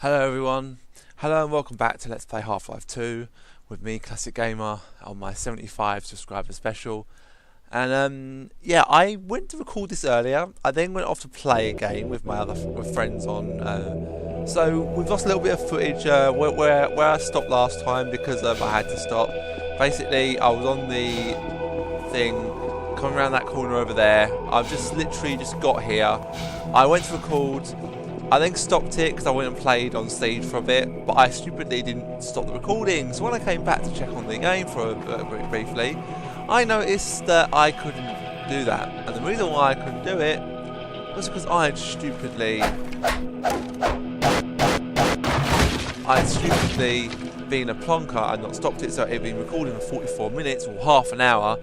Hello everyone, hello and welcome back to Let's Play Half-Life 2 with me, Classic Gamer, on my 75 subscriber special. And yeah, I went to record this earlier. I then went off to play a game with my with friends on. So we've lost a little bit of footage where I stopped last time because I had to stop. Basically, I was on the thing coming around that corner over there. I've just literally just got here. I went to record. I then stopped it because I went and played on stage for a bit, but I stupidly didn't stop the recording. So when I came back to check on the game for briefly, I noticed that I couldn't do that. And the reason why I couldn't do it was because I had stupidly been a plonker and not stopped it, so it had been recording for 44 minutes or half an hour,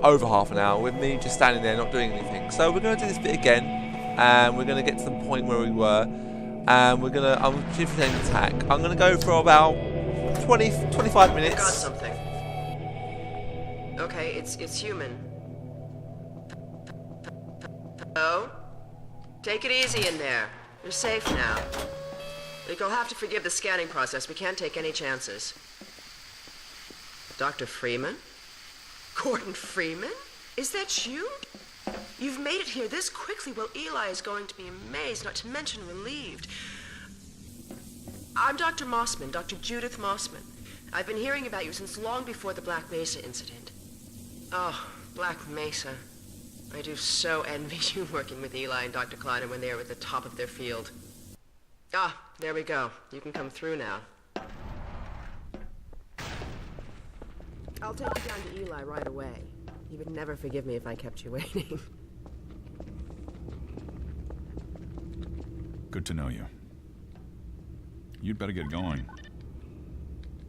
over half an hour, with me just standing there not doing anything. So we're going to do this bit again. And we're going to get to the point where we were, and I'm shifting an attack. I'm going to go for about 25 minutes. Got something. Okay, it's human. Hello? Take it easy in there. You're safe now. You'll have to forgive the scanning process. We can't take any chances. Dr. Freeman? Gordon Freeman? Is that you? You've made it here this quickly. Well, Eli is going to be amazed, not to mention relieved. I'm Dr. Mossman, Dr. Judith Mossman. I've been hearing about you since long before the Black Mesa incident. Oh, Black Mesa. I do so envy you working with Eli and Dr. Kleiner when they are at the top of their field. Ah, there we go. You can come through now. I'll take you down to Eli right away. He would never forgive me if I kept you waiting. Good to know you. You'd better get going.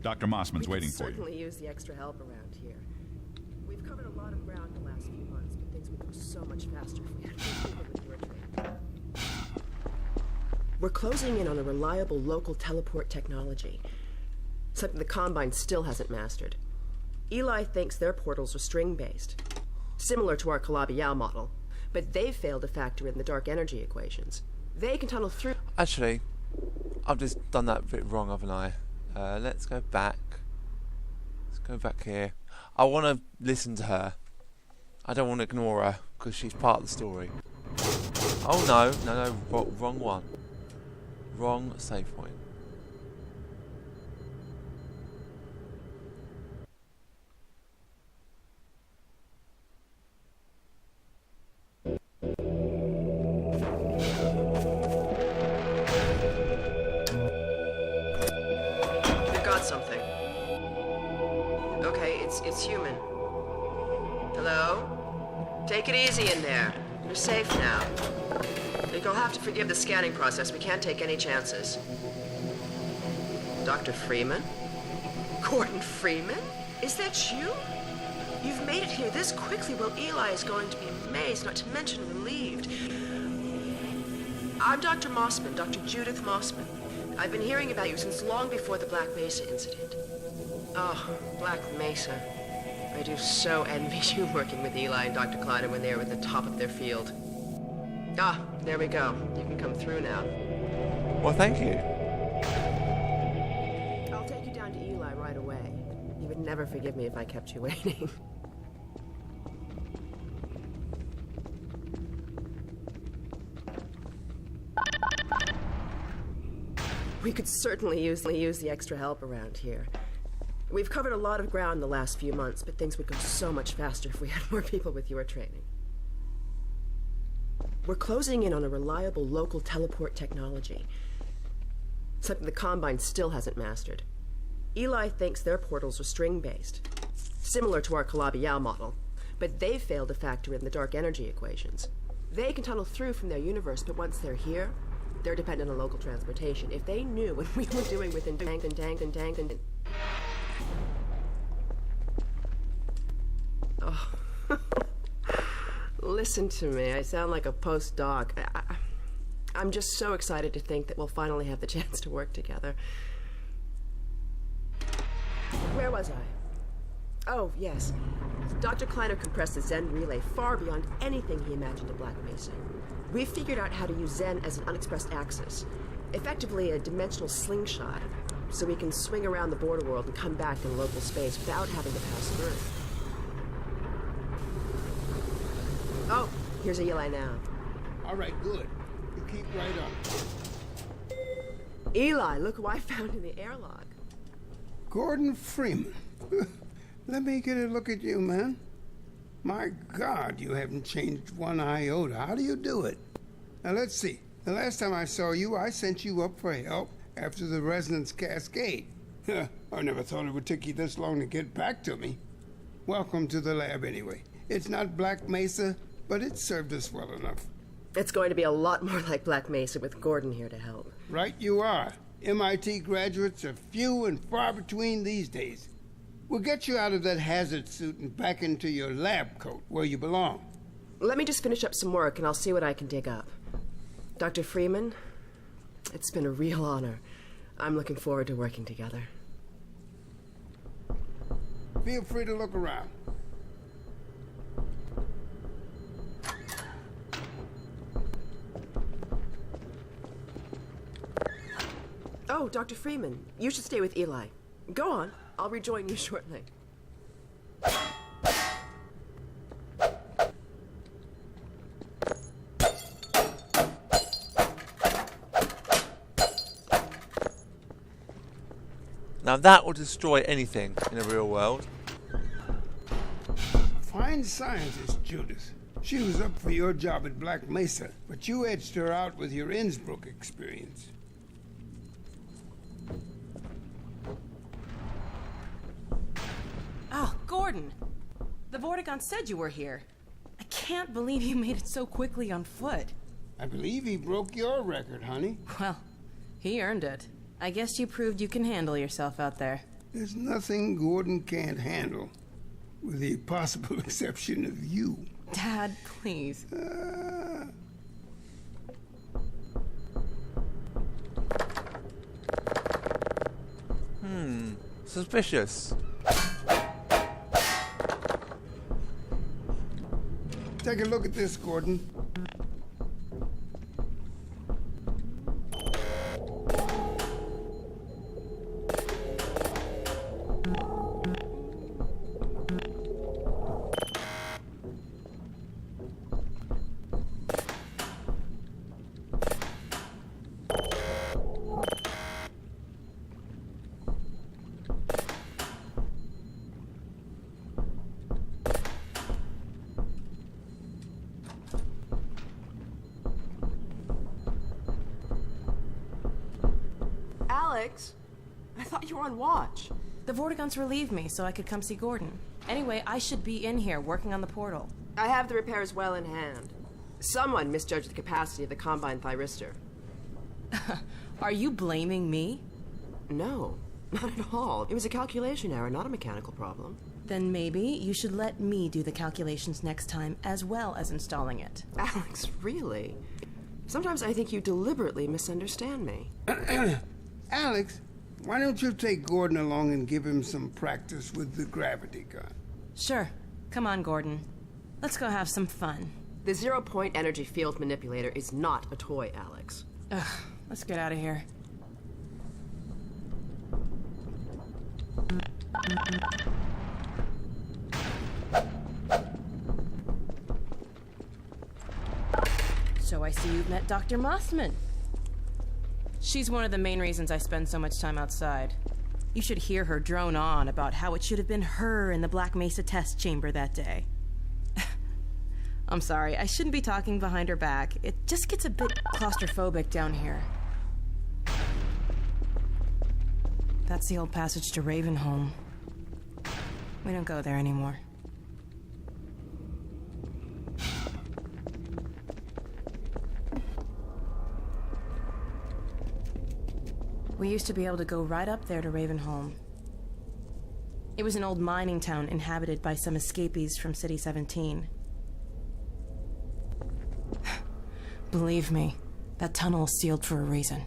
Dr. Mossman's waiting for you. We could certainly use the extra help around here. We've covered a lot of ground the last few months, but things would go so much faster if we had people with your training. We're closing in on a reliable local teleport technology. Something the Combine still hasn't mastered. Eli thinks their portals are string-based, similar to our Calabi-Yau model, but they've failed to factor in the dark energy equations. They can tunnel through... Actually, I've just done that a bit wrong, haven't I? Let's go back. Let's go back here. I want to listen to her. I don't want to ignore her, because she's part of the story. Oh no, wrong one. Wrong save point. Something. Okay, it's human. Hello? Take it easy in there. You're safe now. You'll have to forgive the scanning process. We can't take any chances. Dr. Freeman? Gordon Freeman? Is that you? You've made it here this quickly. Well, Eli is going to be amazed, not to mention relieved. I'm Dr. Mossman, Dr. Judith Mossman. I've been hearing about you since long before the Black Mesa incident. Oh, Black Mesa. I do so envy you working with Eli and Dr. Kleiner when they are at the top of their field. Ah, there we go. You can come through now. Well, thank you. I'll take you down to Eli right away. He would never forgive me if I kept you waiting. We could certainly use the extra help around here. We've covered a lot of ground the last few months, but things would go so much faster if we had more people with your training. We're closing in on a reliable local teleport technology. Something the Combine still hasn't mastered. Eli thinks their portals are string-based, similar to our Calabi-Yau model, but they've failed to factor in the dark energy equations. They can tunnel through from their universe, but once they're here, they're dependent on local transportation. If they knew what we were doing with tank and... Oh. Listen to me. I sound like a postdoc. I'm just so excited to think that we'll finally have the chance to work together. Where was I? Oh, yes. Dr. Kleiner compressed the Zen relay far beyond anything he imagined at Black Mesa. We figured out how to use Zen as an unexpressed axis, effectively a dimensional slingshot, so we can swing around the border world and come back in local space without having to pass through. Oh, here's Eli now. All right, good. You keep right up. Eli, look who I found in the airlock. Gordon Freeman. Let me get a look at you, man. My God, you haven't changed one iota. How do you do it? Now, let's see. The last time I saw you, I sent you up for help after the resonance cascade. I never thought it would take you this long to get back to me. Welcome to the lab, anyway. It's not Black Mesa, but it served us well enough. It's going to be a lot more like Black Mesa with Gordon here to help. Right you are. MIT graduates are few and far between these days. We'll get you out of that hazard suit and back into your lab coat where you belong. Let me just finish up some work and I'll see what I can dig up. Dr. Freeman, it's been a real honor. I'm looking forward to working together. Feel free to look around. Oh, Dr. Freeman, you should stay with Eli. Go on. I'll rejoin you shortly. Now that will destroy anything in the real world. Fine scientist, Judith. She was up for your job at Black Mesa, but you edged her out with your Innsbruck experience. Oh, Gordon. The Vortigaunt said you were here. I can't believe you made it so quickly on foot. I believe he broke your record, honey. Well, he earned it. I guess you proved you can handle yourself out there. There's nothing Gordon can't handle, with the possible exception of you. Dad, please. Suspicious. Take a look at this, Gordon. Aylex, I thought you were on watch. The Vortigaunts relieved me so I could come see Gordon. Anyway, I should be in here working on the portal. I have the repairs well in hand. Someone misjudged the capacity of the Combine thyristor. Are you blaming me? No, not at all. It was a calculation error, not a mechanical problem. Then maybe you should let me do the calculations next time as well as installing it. Aylex, really? Sometimes I think you deliberately misunderstand me. Alex, why don't you take Gordon along and give him some practice with the gravity gun? Sure. Come on, Gordon. Let's go have some fun. The zero-point energy field manipulator is not a toy, Aylex. Ugh, let's get out of here. So I see you've met Dr. Mossman. She's one of the main reasons I spend so much time outside. You should hear her drone on about how it should have been her in the Black Mesa test chamber that day. I'm sorry, I shouldn't be talking behind her back. It just gets a bit claustrophobic down here. That's the old passage to Ravenholm. We don't go there anymore. We used to be able to go right up there to Ravenholm. It was an old mining town inhabited by some escapees from City 17. Believe me, that tunnel is sealed for a reason.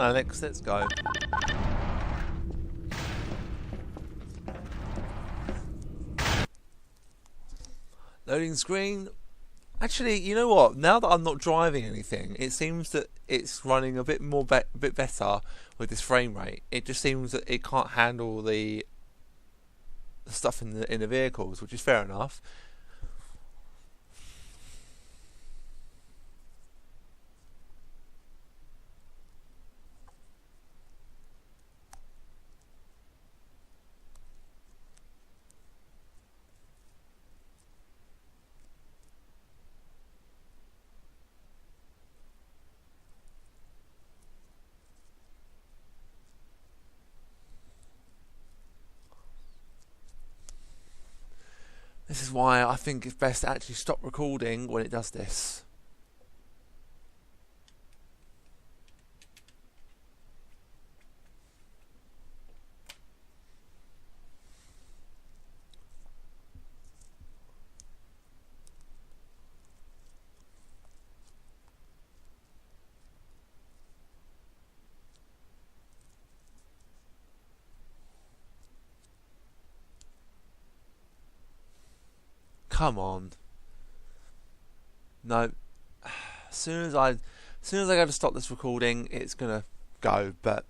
on, Aylex, let's go. Loading screen. Actually, you know what? Now that I'm not driving anything, it seems that it's running a bit more, bit better with this frame rate. It just seems that it can't handle the stuff in the vehicles, which is fair enough. This is why I think it's best to actually stop recording when it does this. Come on. No. As soon as I go to stop this recording, it's gonna go, but